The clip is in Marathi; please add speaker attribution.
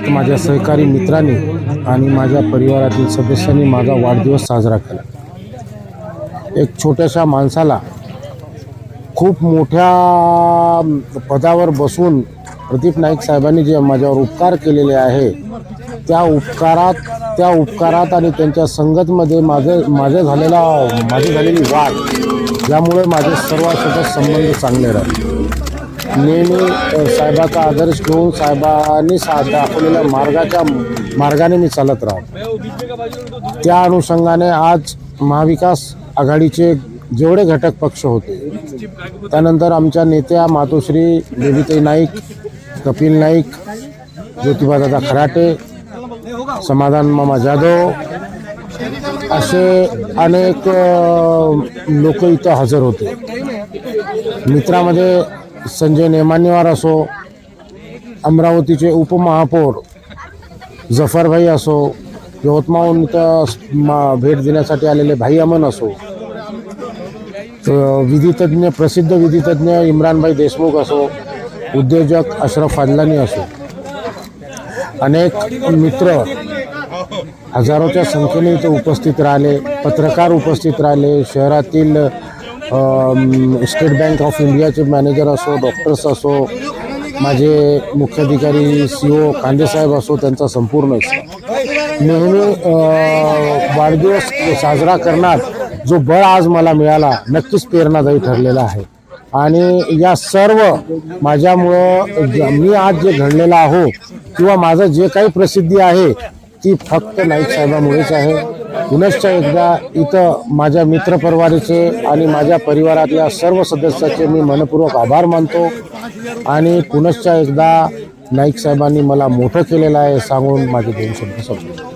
Speaker 1: त्यात माझ्या सहकारी मित्रांनी आणि माझ्या परिवारातील सदस्यांनी माझा वाढदिवस साजरा केला। एक छोट्याशा माणसाला खूप मोठ्या पदावर बसून प्रदीप नाईक साहेबांनी जे माझ्यावर उपकार केलेले आहे त्या उपकारात आणि त्यांच्या संगतमध्ये माझी झालेली वाढ यामुळे माझे सर्वांसोबत संबंध चांगले राहिले। नेहमी साहेबाचा आदर्श घेऊन साहेबांनी दाखवलेल्या मार्गाने मी चालत राहतो। त्या अनुषंगाने आज महाविकास आघाडीचे जेवढे घटक पक्ष होते त्यानंतर आमच्या नेत्या मातोश्री बेबीताई नाईक, कपिल नाईक, ज्योतिबादादा खराटे, समाधान मामा जाधव असे अनेक लोक इथं हजर होते। मित्रामध्ये संजय नेमानीवार असो, अमरावतीचे उपमहापौर जफरभाई असो, यवतमाळहून इथं भेट देण्यासाठी आलेले भाई अमन असो, विधितज्ञ प्रसिद्ध विधितज्ञ इम्रानभाई देशमुख असो, उद्योजक अशरफ फादलानी असो, अनेक मित्र हजारोच्या संख्येने इथे उपस्थित राहिले, पत्रकार उपस्थित राहिले, शहरातील स्टेट बँक ऑफ इंडियाचे मॅनेजर असो, डॉक्टर्स असो, माझे मुख्याधिकारी CO कांदेसाहेब असो, त्यांचा संपूर्ण नेहमी वाढदिवस साजरा करण्यात जो बळ आज मला मिळाला नक्कीच प्रेरणादायी ठरलेला आहे। आणि या सर्व माझ्यामुळं मी आज जे घडलेला आहो किंवा माझं जे काही प्रसिद्धी आहे ती फक्त नाईक साहेबांमुळेच आहे। पुनश्च एकदा इथं माझ्या मित्रपरिवाराचे आणि माझ्या परिवारातल्या सर्व सदस्याचे मी मनपूर्वक आभार मानतो आणि पुनश्च एकदा नाईक साहेबांनी मला मोठं केलेलं आहे सांगून माझे 2 शब्द संपवतो।